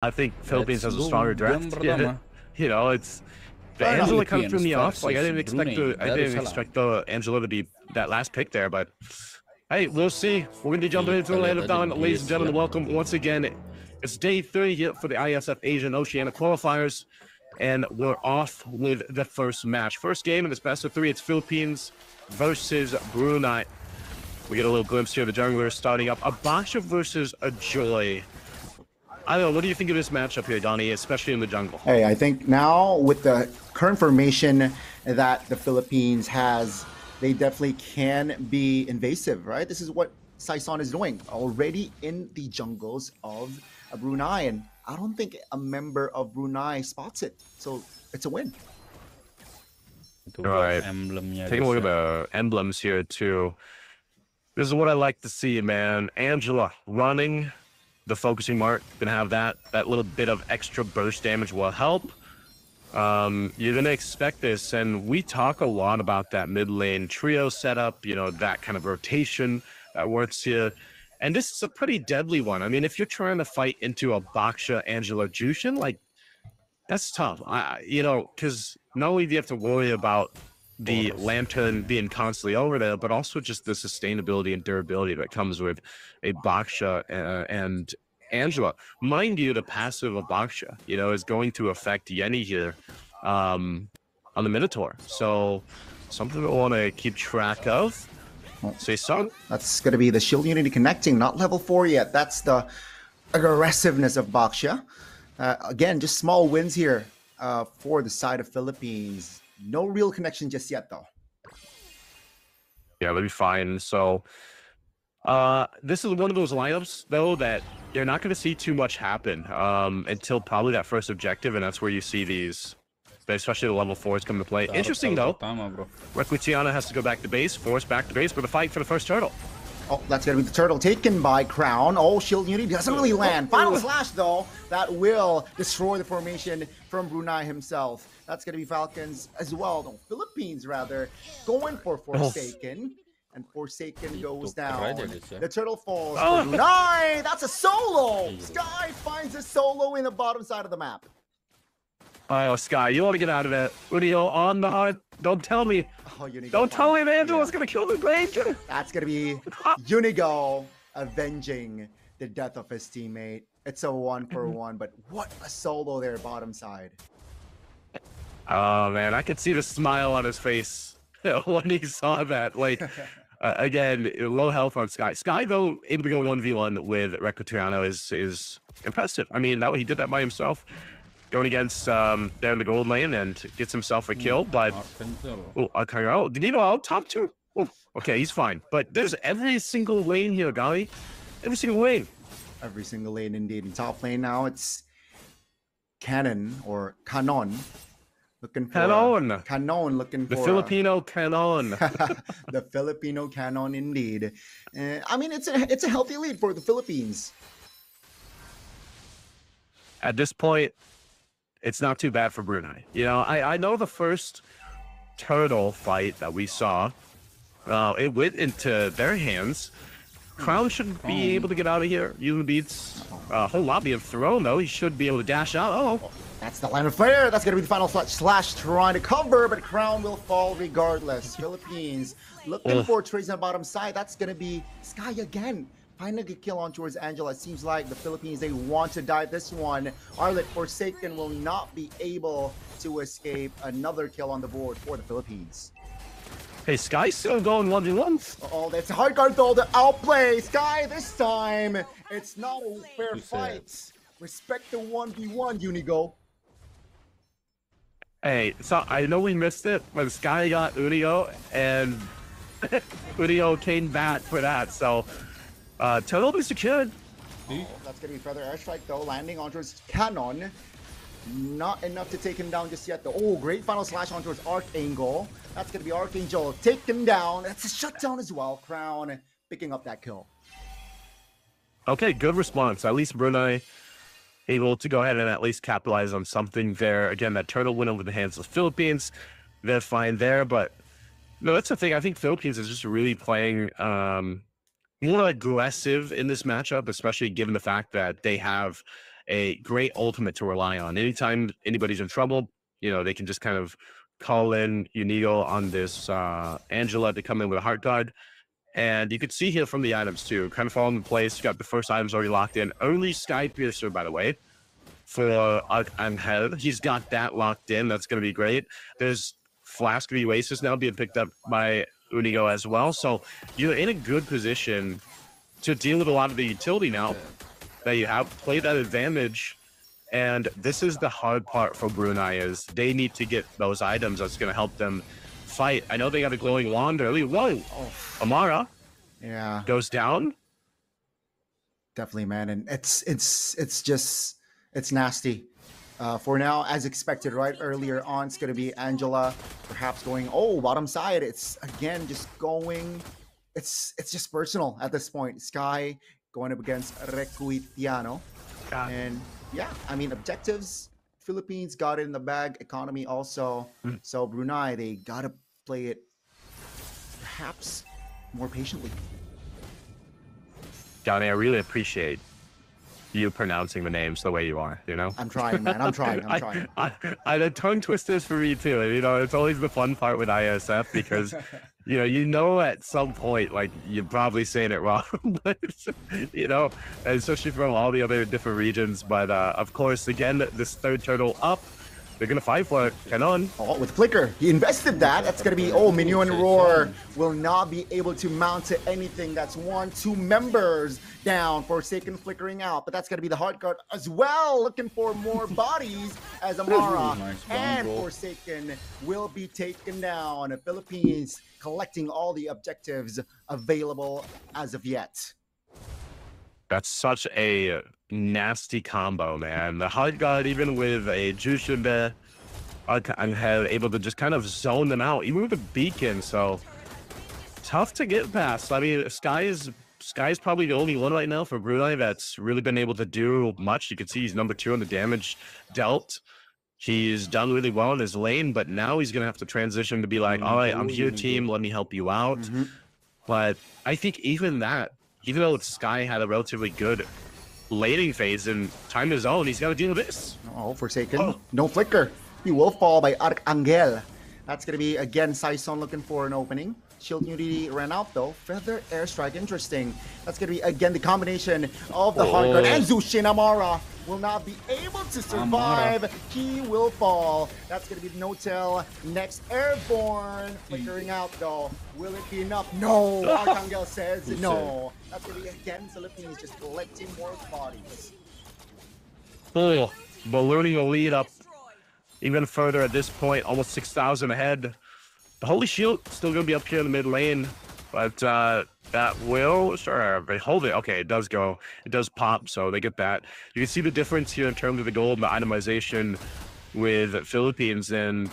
I think Philippines has a stronger draft. You know, it's the Angela kind of threw me off. Like I didn't expect the Angela to be that last pick there, but hey, we'll see. We're gonna be jumping into the land of down, ladies and gentlemen. Welcome once again. It's day 3 here for the Iesf Asian Oceania qualifiers, and we're off with the first match. First game in this best of 3. It's Philippines versus Brunei. We get a little glimpse here of the junglers starting up. A Basha versus a Joy. I don't know, what do you think of this matchup here, Donnie, especially in the jungle? Hey, I think now with the current formation that the Philippines has, they definitely can be invasive, right? This is what Saison is doing already in the jungles of Brunei, and I don't think a member of Brunei spots it, so it's a win. All right, taking a look at the emblems here too. This is what I like to see, man. Angela running the focusing mark, gonna have that little bit of extra burst damage will help. You're gonna expect this, and we talk a lot about that mid lane trio setup, you know, that kind of rotation that works here. And this is a pretty deadly one. I mean, if you're trying to fight into a Baksha Angela Jushin, like, that's tough. You know, because not only do you have to worry about the lantern being constantly over there, but also just the sustainability and durability that comes with a Baksha and Angela. Mind you, the passive of Baksha, you know, is going to affect Yenny here on the Minotaur. So something we'll want to keep track of. Say so. That's going to be the shield unity connecting, not level 4 yet. That's the aggressiveness of Baksha. Again, just small wins here for the side of Philippines. No real connection just yet, though. Yeah, they'll be fine. So this is one of those lineups, though, that you're not going to see too much happen until probably that first objective, and that's where you see these, especially the level 4s come to play. Interesting, though. Requitiana has to go back to base, force back to base for the fight for the first turtle. Oh, that's going to be the turtle taken by Crown. Oh, shield unity doesn't really land. Final slash, though, that will destroy the formation from Brunei himself. That's going to be Falcons as well. No, Philippines, rather, going for Forsaken. And Forsaken goes down. The turtle falls for Brunei. That's a solo. Sky finds a solo in the bottom side of the map. Oh, Sky, you want to get out of that. Udio on the heart. Don't tell me. Don't tell me Angela's going to kill the Ranger. That's going to be Unigo avenging the death of his teammate. It's a 1-for-1, but what a solo there, bottom side. Oh, man, I could see the smile on his face when he saw that. Like, again, low health on Sky. Sky, though, able to go 1v1 with Requitiano is impressive. I mean, he did that by himself. Going against down the gold lane and gets himself a kill, but did he know out top 2? Oh, okay, he's fine. But there's every single lane here, Gali. Every single lane. Every single lane, indeed. In top lane now, it's Canon or Canon looking for Canon looking for the Filipino Canon. The Filipino Canon, indeed. I mean, it's a healthy lead for the Philippines. At this point, it's not too bad for Brunei. You know, I know the first turtle fight that we saw, it went into their hands. Crown shouldn't be able to get out of here. Even beats a whole lot being thrown, though. He should be able to dash out. Oh, that's the line of flare. That's going to be the final slash trying to cover, but Crown will fall regardless. Philippines looking for trades on the bottom side. That's going to be Sky again. Finding a kill on towards Angela. It seems like the Philippines, they want to die this one. Arlet Forsaken will not be able to escape another kill on the board for the Philippines. Hey, Sky's still going 1v1. Oh, that's a hard card though to outplay Sky this time. It's not a fair fight. Respect the 1v1, Unigo. Hey, so I know we missed it, but Sky got Udio, and Udio came back for that, so turtle is secured. Oh, that's going to be Feather Airstrike, though, landing onto his Cannon. Not enough to take him down just yet, though. Oh, great final slash onto his Archangel. That's going to be Archangel taken down. That's a shutdown as well. Crown picking up that kill. Okay, good response. At least Brunei able to go ahead and at least capitalize on something there. Again, that turtle went over the hands of the Philippines. They're fine there, but no, that's the thing. I think Philippines is just really playing more aggressive in this matchup, especially given the fact that they have a great ultimate to rely on. Anytime anybody's in trouble, you know, they can just kind of call in Unigo on this Angela to come in with a heart guard. And you could see here from the items too, kind of falling in place. You got the first items already locked in. Early Sky Piercer, by the way, for Angel. He's got that locked in. That's going to be great. There's Flask of the Oasis now being picked up by Unigo as well. So you're in a good position to deal with a lot of the utility now that you have. Play that advantage. And this is the hard part for Brunei, is they need to get those items that's going to help them fight. I know they got a glowing wand early. Whoa, Amara goes down. Definitely, man. And it's just, it's nasty. For now, as expected, right? Earlier on, it's going to be Angela perhaps going, bottom side. It's, again, just going, it's just personal at this point. Sky going up against Requitiano. And yeah, I mean, objectives, Philippines got it in the bag, economy also. So Brunei, they got to play it perhaps more patiently. Johnny, I really appreciate you pronouncing the names the way you are, you know? I'm trying, man. I'm trying. The tongue twisters for me too. You know, it's always the fun part with Iesf because, you know, at some point, like, you're probably saying it wrong, but, you know, especially from all the other different regions. But, of course, again, this third turtle up. They're going to fight for it. Canon. With Flicker. He invested that. That's going to be, Minion Roar will not be able to mount to anything. That's 2 members down. Forsaken flickering out. But that's going to be the hard guard as well. Looking for more bodies as Amara and Forsaken will be taken down. The Philippines collecting all the objectives available as of yet. That's such a nasty combo, man. The hard guard, even with a Jushin there, Angel able to just kind of zone them out, even with a beacon. So tough to get past. I mean, Sky's probably the only one right now for Brunei that's really been able to do much. You can see he's number 2 on the damage dealt. He's done really well in his lane, but now he's gonna have to transition to be like, all right, I'm here, team. Let me help you out. But I think even though Sky had a relatively good laning phase and time his own, he's got to deal with this. Forsaken. No flicker. He will fall by Archangel. That's going to be, again, Saison looking for an opening. Shield Unity ran out, though. Feather Airstrike, interesting. That's going to be, again, the combination of the hard guard and Jushin. Amara will not be able to survive. He will fall. That's going to be no-tail. Next, Airborne. Flickering out, though. Will it be enough? No. Archangel says no. That's going to be, again, Philippines just collecting more bodies. Ballooning will lead up even further at this point. Almost 6,000 ahead. The Holy Shield still going to be up here in the mid lane, but that will, they hold it. Okay, it does go. It does pop, so they get that. You can see the difference here in terms of the gold and the itemization with Philippines. And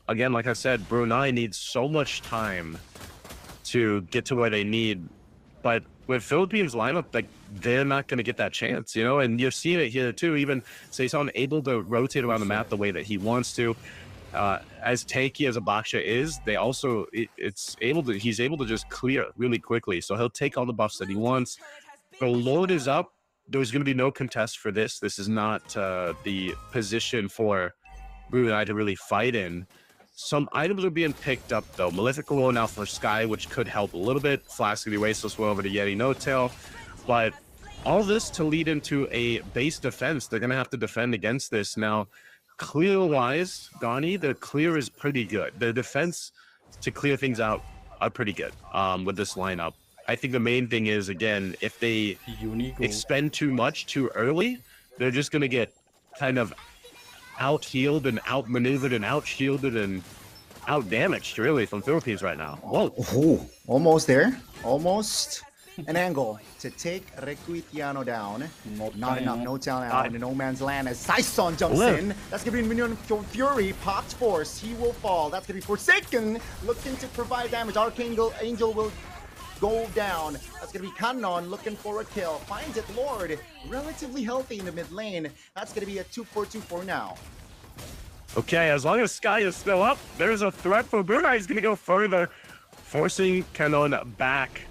again, like I said, Brunei needs so much time to get to where they need. But with Philippines lineup, like, they're not going to get that chance, you know? And you're seeing it here too. Even Saison able to rotate around the map the way that he wants to. As tanky as a Baksha is, they also he's able to just clear really quickly. So he'll take all the buffs that he wants. The load is up. There's going to be no contest for this. This is not the position for Brunei to really fight in. Some items are being picked up though. Malefic Glow now for Sky, which could help a little bit. Flask of the Oasis will over to Yeti No-Tail. But all this to lead into a base defense. They're going to have to defend against this now. Clear-wise, Donnie, the clear is pretty good. The defense to clear things out are pretty good with this lineup. I think the main thing is, again, if they expend too much too early, they're just going to get kind of out-healed and out-maneuvered and out-shielded and out-damaged, really, from Philippines right now. Whoa. Oh, almost there. Almost. An angle to take Requitiano down. Not enough. No talent out in the no man's land as Saison jumps in. That's going to be Minion Fury. Popped Force. He will fall. That's going to be Forsaken. Looking to provide damage. Angel will go down. That's going to be Canon looking for a kill. Finds it, Lord. Relatively healthy in the mid lane. That's going to be a 2-4-2 for now. Okay, as long as Sky is still up, there's a threat for Brunei. He's going to go further, forcing Canon back.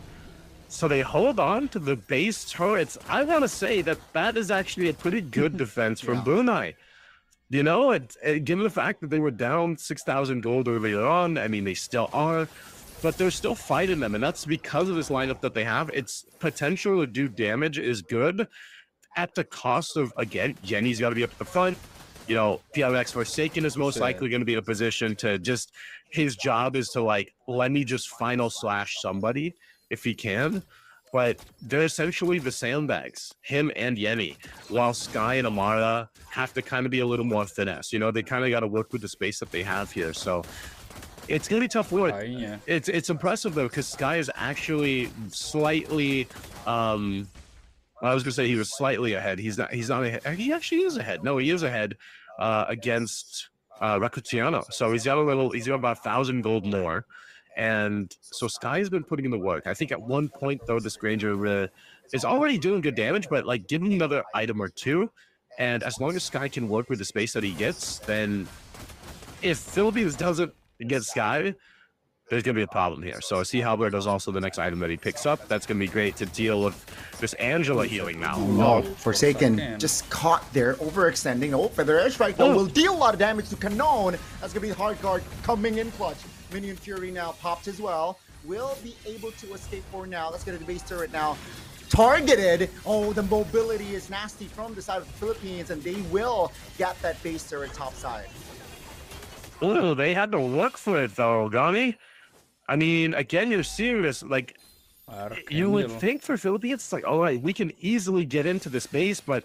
So they hold on to the base turrets. I want to say that that is actually a pretty good defense from Brunei. You know, given the fact that they were down 6,000 gold earlier on, I mean, they still are, but they're still fighting them. And that's because of this lineup that they have. Its potential to do damage is good at the cost of, again, Jenny's got to be up at the front. You know, PLX Forsaken is most likely going to be in a position to just, his job is to, like, let me just final slash somebody if he can. But they're essentially the sandbags, him and Yenny, while Sky and Amara have to kind of be a little more finesse. You know, they kind of got to work with the space that they have here. So it's going to be tough work. It's impressive, though, because Sky is actually slightly... I was going to say he was slightly ahead. He's not ahead. He actually is ahead. No, he is ahead against Rakutiano. So he's got about 1,000 gold more. And so Sky has been putting in the work. I think at one point, though, this Granger is already doing good damage, but like give him another item or two. And as long as Sky can work with the space that he gets, then if Philippines doesn't get Sky, there's going to be a problem here. So Sea Halberd is also the next item that he picks up. That's going to be great to deal with this Angela healing now. No, Forsaken just caught there, overextending. Oh, Feather Airstrike, though, will deal a lot of damage to Canon. That's going to be hard guard coming in clutch. Minion Fury now popped as well. Will be able to escape for now. Let's get to the base turret now. Targeted. Oh, the mobility is nasty from the side of the Philippines, and they will get that base turret top side. Ooh, they had to work for it, though, Gami. I mean, again, you're seeing this, like, you would think for Philippines, it's like, all right, we can easily get into this base, but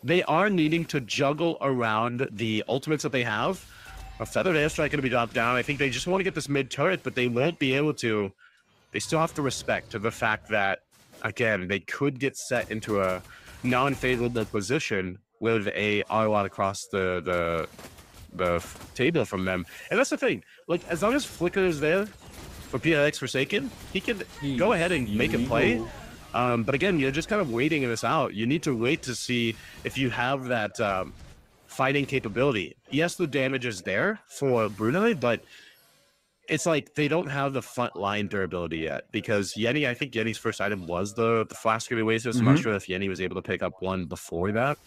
they are needing to juggle around the ultimates that they have. A Feathered Airstrike going to be dropped down. I think they just want to get this mid turret, but they won't be able to. They still have to respect the fact that, again, they could get set into a non-favorable position with a R-Lot across the table from them. And that's the thing. Like, as long as Flicker is there for PLX Forsaken, he can go ahead and make a play. But again, you're just kind of waiting this out. You need to wait to see if you have that fighting capability. Yes, the damage is there for Brunei, but it's like they don't have the front line durability yet, because Yenny, I think Yenny's first item was the Flask of Oasis. I'm not sure if Yenny was able to pick up one before that.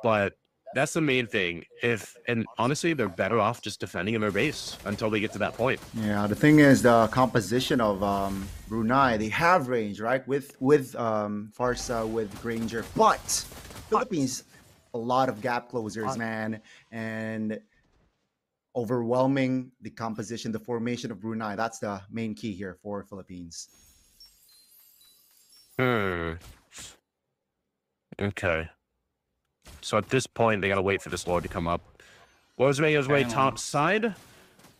But that's the main thing. And honestly, they're better off just defending in their base until they get to that point. Yeah, the thing is the composition of Brunei, they have range, right? With Farsa, with Granger, but Philippines, a lot of gap closers, man, and overwhelming the composition, the formation of Brunei. That's the main key here for Philippines. Okay. So at this point, they gotta wait for this Lord to come up. Lord's making his way top side.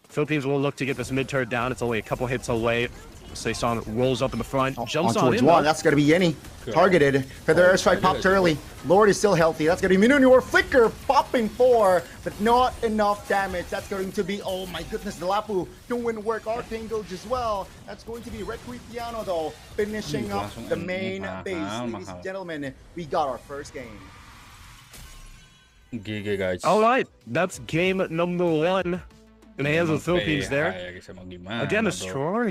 Philippines will look to get this mid turret down. It's only a couple hits away. Saison rolls up in the front, jumps on in. That's going to be Yenny. Targeted. Feather Airstrike popped early. Lord is still healthy. That's going to be Minunor Flicker popping 4, but not enough damage. That's going to be, oh my goodness, the Lapu doing work. Archangel as well. That's going to be Requitiano, though, finishing up the main base. Ladies and gentlemen, we got our first game. GG, guys. All right, that's game number 1 in the hands of the Philippines there. Again, a strong